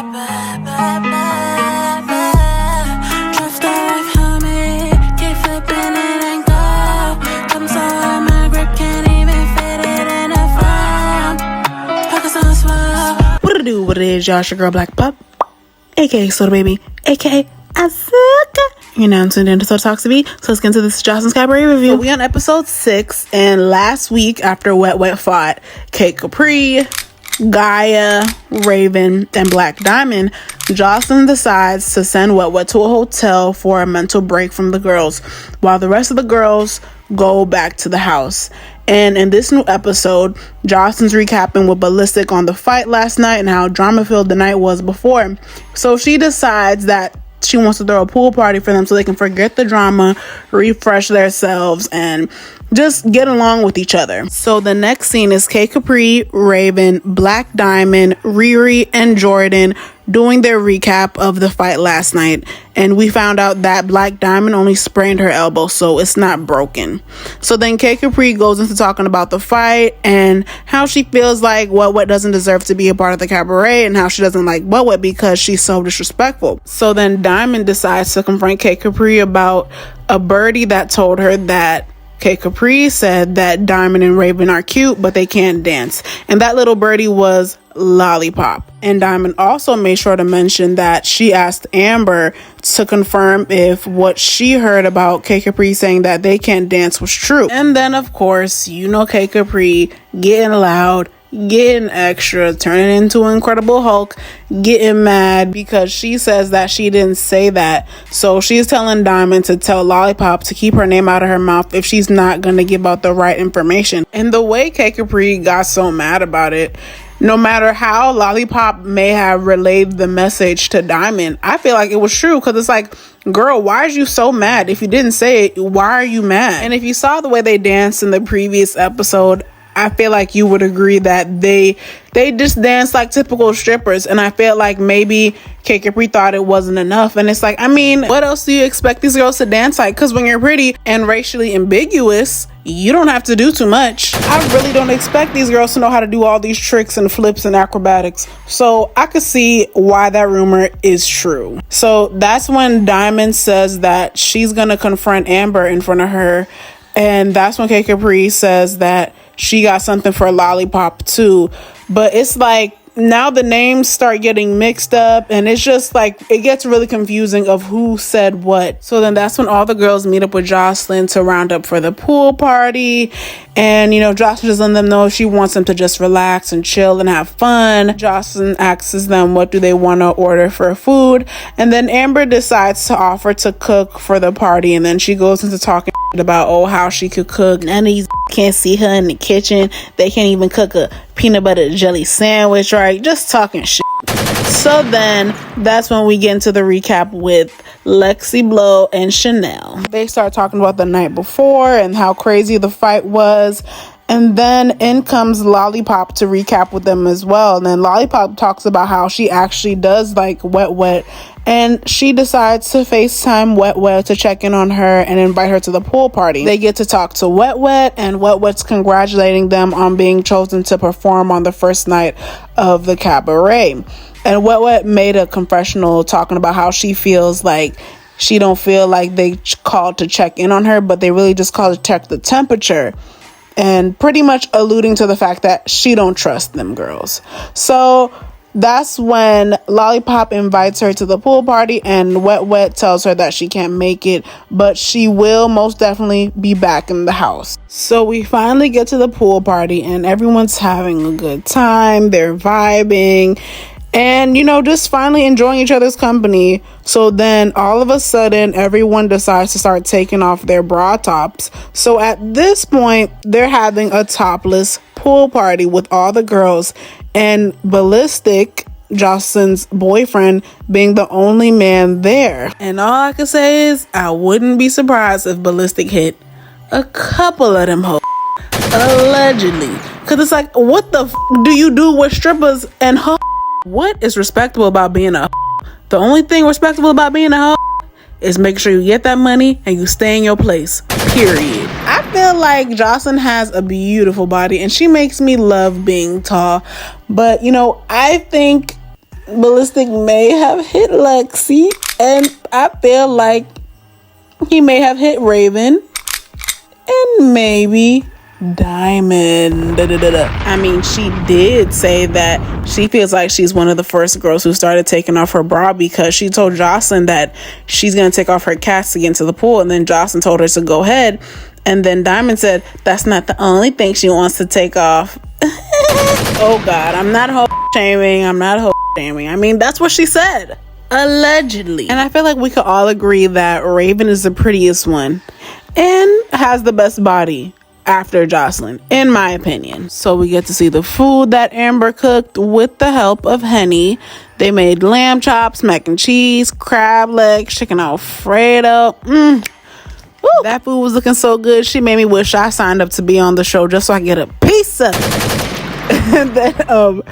What it is, y'all? It's your girl Black Pup, aka Soda Baby, aka Asuka. You're now tuned into Soda Talks to Me. So let's get into this Joseline's Cabaret review. So we on episode 6, and last week after Wet fought Kate Capri, Gaia, Raven, and Black Diamond, Joseline decides to send Wet to a hotel for a mental break from the girls, while the rest of the girls go back to the house. And in this new episode, Joseline's recapping with Ballistic on the fight last night and how drama-filled the night was before. So she decides that she wants to throw a pool party for them so they can forget the drama, refresh themselves, and just get along with each other. So the next scene is Kate Capri, Raven, Black Diamond, Riri, and Jordan doing their recap of the fight last night. And we found out that Black Diamond only sprained her elbow, so it's not broken. So then Kate Capri goes into talking about the fight and how she feels like Wet doesn't deserve to be a part of the cabaret, and how she doesn't like Wet because she's so disrespectful. So then Diamond decides to confront Kate Capri about a birdie that told her that Kate Capri said that Diamond and Raven are cute, but they can't dance. And that little birdie was Lollipop. And Diamond also made sure to mention that she asked Amber to confirm if what she heard about Kate Capri saying that they can't dance was true. And then, of course, you know Kate Capri getting loud, getting extra, turning into Incredible Hulk, getting mad because she says that she didn't say that. So she's telling Diamond to tell Lollipop to keep her name out of her mouth if she's not going to give out the right information. And the way Kate Capri got so mad about it, no matter how Lollipop may have relayed the message to Diamond, I feel like it was true, because it's like, girl, why are you so mad? If you didn't say it, why are you mad? And if you saw the way they danced in the previous episode, I feel like you would agree that they just dance like typical strippers. And I feel like maybe Kate Capri thought it wasn't enough. And it's like, I mean, what else do you expect these girls to dance like? Because when you're pretty and racially ambiguous, you don't have to do too much. I really don't expect these girls to know how to do all these tricks and flips and acrobatics. So I could see why that rumor is true. So that's when Diamond says that she's gonna confront Amber in front of her. And that's when Kate Capri says that she got something for Lollipop too. But it's like, now the names start getting mixed up, and it's just like, it gets really confusing of who said what. So then that's when all the girls meet up with Joseline to round up for the pool party. And, you know, Joseline just letting them know she wants them to just relax and chill and have fun. Joseline asks them what do they want to order for food. And then Amber decides to offer to cook for the party. And then she goes into talking about, how she could cook. None of these can't see her in the kitchen. They can't even cook a peanut butter jelly sandwich, right? Just talking shit. So then that's when we get into the recap with Lexi Blow and Chanel. They start talking about the night before and how crazy the fight was. And then in comes Lollipop to recap with them as well. And then Lollipop talks about how she actually does like Wet. And she decides to FaceTime Wet to check in on her and invite her to the pool party. They get to talk to Wet, and Wet's congratulating them on being chosen to perform on the first night of the cabaret. And Wet made a confessional talking about how she feels like she don't feel like they called to check in on her, but they really just called to check the temperature. And pretty much alluding to the fact that she don't trust them girls. So that's when Lollipop invites her to the pool party, and Wet tells her that she can't make it, but she will most definitely be back in the house. So we finally get to the pool party, and everyone's having a good time. They're vibing and, you know, just finally enjoying each other's company. So then all of a sudden, everyone decides to start taking off their bra tops. So at this point, they're having a topless pool party with all the girls, and Ballistic, Joseline's boyfriend, being the only man there. And all I can say is, I wouldn't be surprised if Ballistic hit a couple of them hoes. Allegedly. Because it's like, what the do you do with strippers and hoes? What is respectable about being a hoe? The only thing respectable about being a hoe is make sure you get that money and you stay in your place. Period. I feel like Joseline has a beautiful body and she makes me love being tall. But, you know, I think Ballistic may have hit Lexi, and I feel like he may have hit Raven, and maybe Diamond. I mean, she did say that she feels like she's one of the first girls who started taking off her bra, because she told Joseline that she's going to take off her cast to get into the pool, and then Joseline told her to go ahead, and then Diamond said that's not the only thing she wants to take off. Oh God, I'm not shaming. I mean, that's what she said. Allegedly. And I feel like we could all agree that Raven is the prettiest one and has the best body after Joseline, in my opinion. So we get to see the food that Amber cooked with the help of Henny. They made lamb chops, mac and cheese, crab legs, chicken Alfredo. Ooh, that food was looking so good. She made me wish I signed up to be on the show just so I get a piece of it. And then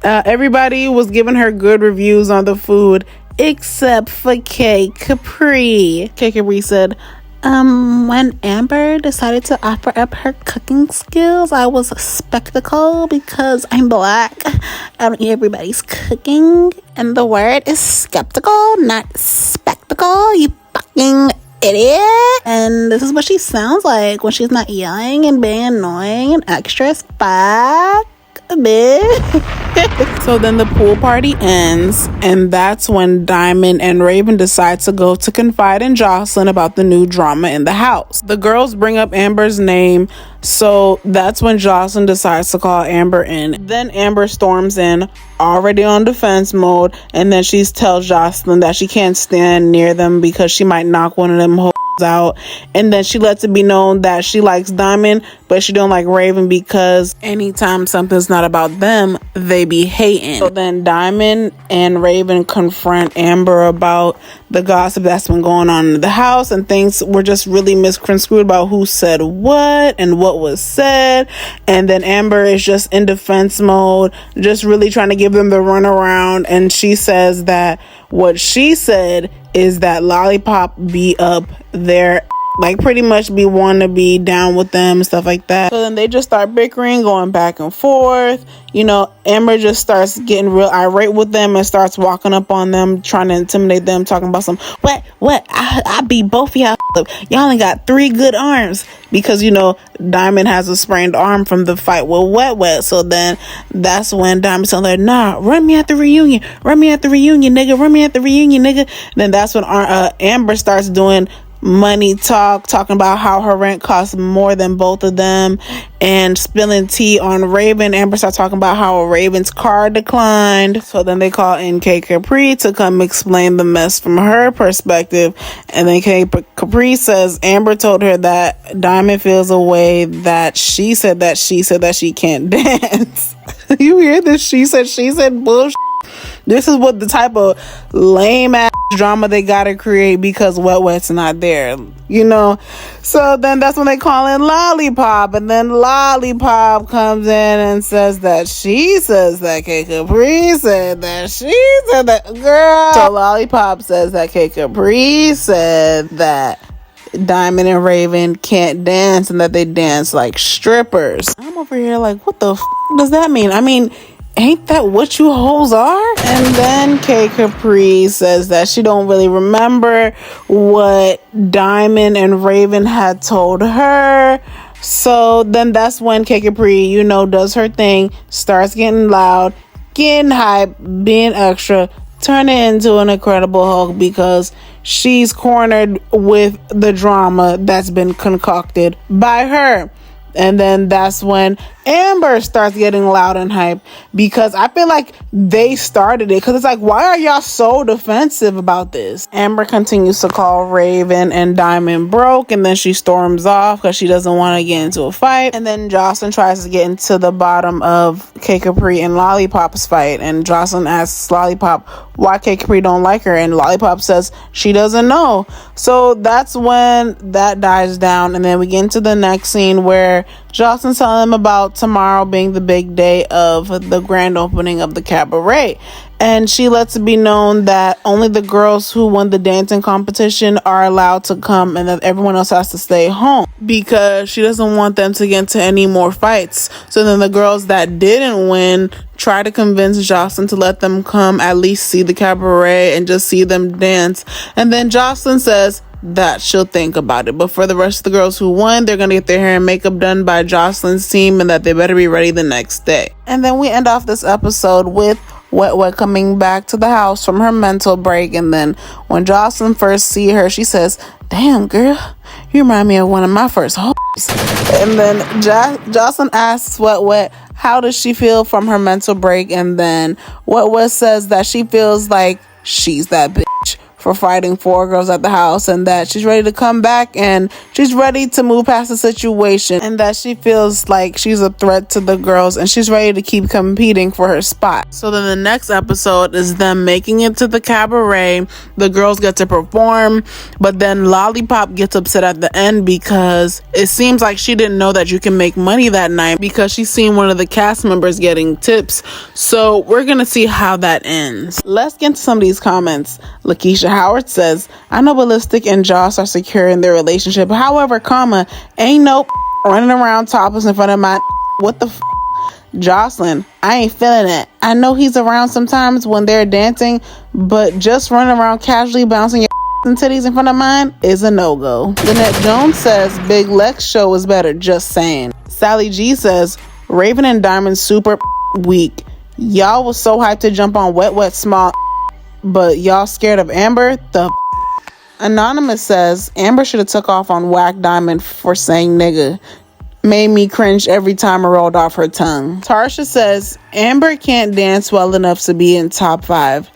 everybody was giving her good reviews on the food except for K Capri. K Capri said, when Amber decided to offer up her cooking skills, I was a spectacle because I'm black. I don't eat everybody's cooking. And the word is skeptical, not spectacle, you fucking idiot. And this is what she sounds like when she's not yelling and being annoying and extra as fuck. So then the pool party ends, and that's when Diamond and Raven decide to go to confide in Joseline about the new drama in the house. The girls bring up Amber's name, so that's when Joseline decides to call Amber in. Then Amber storms in, already on defense mode, and then she tells Joseline that she can't stand near them because she might knock one of them out, and then she lets it be known that she likes Diamond but she don't like Raven because anytime something's not about them, they be hating. So then Diamond and Raven confront Amber about the gossip that's been going on in the house, and things were just really misconstrued about who said what and what was said. And then Amber is just in defense mode, just really trying to give them the runaround, and she says that what she said is that Lollipop be up there, like pretty much be wanting to be down with them and stuff like that. So then they just start bickering, going back and forth. You know, Amber just starts getting real irate with them and starts walking up on them, trying to intimidate them, talking about some what I beat both of y'all up. Y'all only got 3 good arms, because you know Diamond has a sprained arm from the fight with Wet. So then that's when Diamond's telling her, nah, run me at the reunion, nigga, run me at the reunion, nigga. Then that's when Amber starts doing money talking about how her rent costs more than both of them, and spilling tea on Raven. Amber starts talking about how Raven's car declined. So then they call in K Capri to come explain the mess from her perspective, and then K Capri says Amber told her that Diamond feels a way that she said that she can't dance. You hear this? She said bullshit. This is what the type of lame ass drama they gotta create because Wet's not there, you know. So then that's when they call in Lollipop, and then Lollipop comes in and says that she says that K Capri said that she said that, girl. So Lollipop says that K Capri said that Diamond and Raven can't dance and that they dance like strippers. I'm over here like, what the does that mean? I mean, ain't that what you hoes are? And then K Capri says that she don't really remember what Diamond and Raven had told her. So then that's when K Capri, you know, does her thing, starts getting loud, getting hype, being extra, turning into an Incredible Hulk because she's cornered with the drama that's been concocted by her. And then that's when Amber starts getting loud and hype, because I feel like they started it, because it's like, why are y'all so defensive about this? Amber continues to call Raven and Diamond broke, and then she storms off because she doesn't want to get into a fight. And then Joseline tries to get into the bottom of K Capri and Lollipop's fight, and Joseline asks Lollipop why K Capri don't like her, and Lollipop says she doesn't know. So that's when that dies down, and then we get into the next scene where Jocelyn's telling them about tomorrow being the big day of the grand opening of the cabaret. And she lets it be known that only the girls who won the dancing competition are allowed to come and that everyone else has to stay home because she doesn't want them to get into any more fights. So then the girls that didn't win try to convince Jocelyn to let them come at least see the cabaret and just see them dance. And then Jocelyn says that she'll think about it. But for the rest of the girls who won, they're going to get their hair and makeup done by Jocelyn's team and that they better be ready the next day. And then we end off this episode with Wet coming back to the house from her mental break. And then when Jocelyn first see her, she says, "Damn, girl, you remind me of one of my first hoes." And then Jocelyn asks Wet how does she feel from her mental break. And then Wet says that she feels like she's that bitch for fighting 4 girls at the house and that she's ready to come back and she's ready to move past the situation and that she feels like she's a threat to the girls and she's ready to keep competing for her spot. So then the next episode is them making it to the cabaret. The girls get to perform, but then Lollipop gets upset at the end because it seems like she didn't know that you can make money that night because she's seen one of the cast members getting tips. So we're gonna see how that ends. Let's get into some of these comments. Lakeisha Howard says, "I know Ballistic and Joss are secure in their relationship. However, ain't no running around topless in front of my what the Jocelyn, I ain't feeling it. I know he's around sometimes when they're dancing, but just running around casually bouncing your and titties in front of mine is a no-go." Lynette Jones says, "Big Lex show is better, just saying." Sally G says, "Raven and Diamond super weak. Y'all was so hyped to jump on wet small, but y'all scared of Amber? The Anonymous says, "Amber should have took off on Whack Diamond for saying nigga. Made me cringe every time it rolled off her tongue." Tarsha says, "Amber can't dance well enough to be in top 5.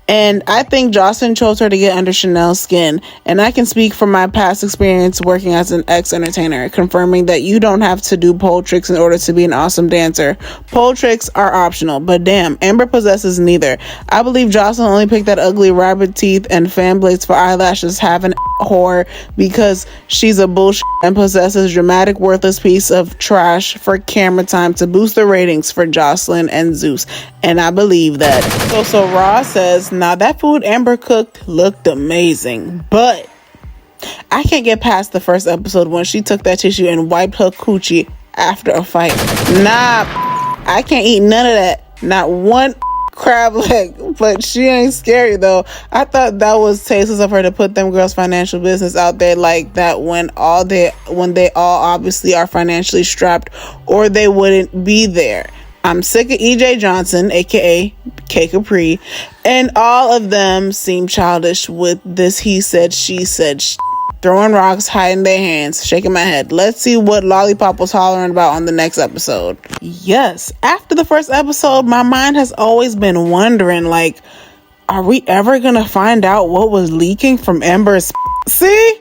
And I think Jocelyn chose her to get under Chanel's skin. And I can speak from my past experience working as an ex-entertainer, confirming that you don't have to do pole tricks in order to be an awesome dancer. Pole tricks are optional, but damn, Amber possesses neither. I believe Jocelyn only picked that ugly rabbit teeth and fan blades for eyelashes having whore because she's a bullshit and possesses dramatic, worthless piece of trash for camera time to boost the ratings for Jocelyn and Zeus. And I believe that." So Ross says, "Now that food Amber cooked looked amazing, but I can't get past the first episode when she took that tissue and wiped her coochie after a fight. Nah, I can't eat none of that. Not one crab leg, but she ain't scary though. I thought that was tasteless of her to put them girls' financial business out there like that when they all obviously are financially strapped or they wouldn't be there. I'm sick of EJ Johnson, aka K Capri, and all of them seem childish with this he said, she said, throwing rocks, hiding their hands, shaking my head. Let's see what Lollipop was hollering about on the next episode." Yes, after the first episode, my mind has always been wondering, like, are we ever gonna find out what was leaking from Amber's see?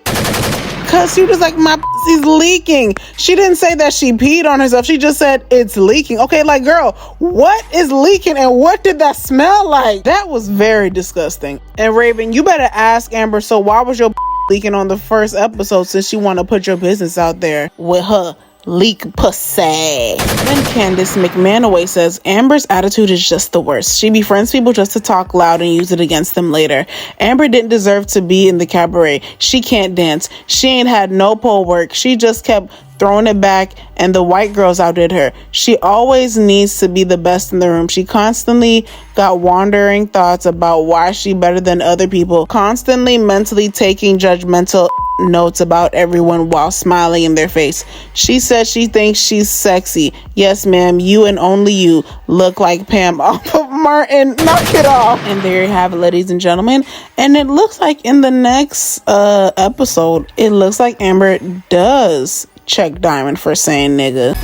Because she was like, my pussy's leaking. She didn't say that she peed on herself. She just said it's leaking. Okay, like, girl, what is leaking and what did that smell like? That was very disgusting. And Raven, you better ask Amber, so why was your leaking on the first episode since you want to put your business out there with her leak pussy? Then Candace McManaway says, "Amber's attitude is just the worst. She befriends people just to talk loud and use it against them later. Amber didn't deserve to be in the cabaret. She can't dance. She ain't had no pole work. She just kept throwing it back and the white girls outdid her. She always needs to be the best in the room. She constantly got wandering thoughts about why she better than other people, constantly mentally taking judgmental notes about everyone while smiling in their face. She said she thinks she's sexy. Yes, ma'am, you and only you look like Pam off of Martin. Knock it off." And there you have it, ladies and gentlemen. And it looks like in the next episode, it looks like Amber does check Diamond for saying nigga.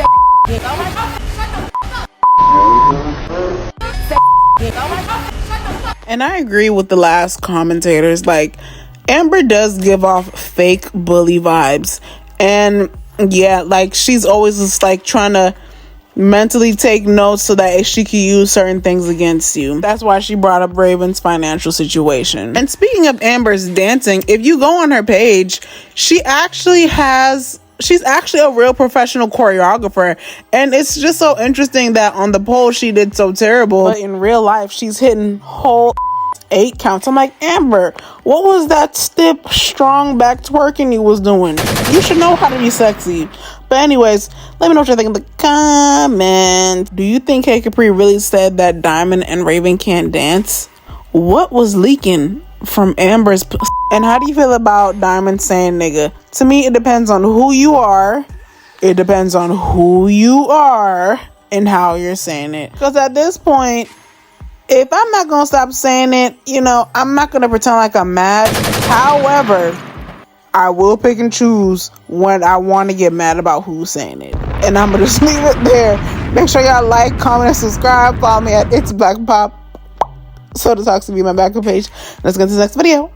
And I agree with the last commentators. Like, Amber does give off fake bully vibes. And yeah, like, she's always just like trying to mentally take notes so that she can use certain things against you. That's why she brought up Raven's financial situation. And speaking of Amber's dancing, if you go on her page, she actually has she's actually a real professional choreographer, and it's just so interesting that on the pole she did so terrible, but in real life she's hitting whole 8 counts. I'm like, Amber, what was that stiff, strong back twerking you was doing? You should know how to be sexy. But anyways, let me know what you think in the comments. Do you think K Capri really said that Diamond and Raven can't dance? What was leaking from Amber's and how do you feel about Diamond saying nigga? To me, it depends on who you are. It depends on who you are and how you're saying it. Because at this point, if I'm not going to stop saying it, I'm not going to pretend like I'm mad. However, I will pick and choose when I want to get mad about who's saying it. And I'm going to just leave it there. Make sure y'all like, comment, and subscribe. Follow me at It's Black Pop. So to talk to me, my backup page. Let's get to the next video.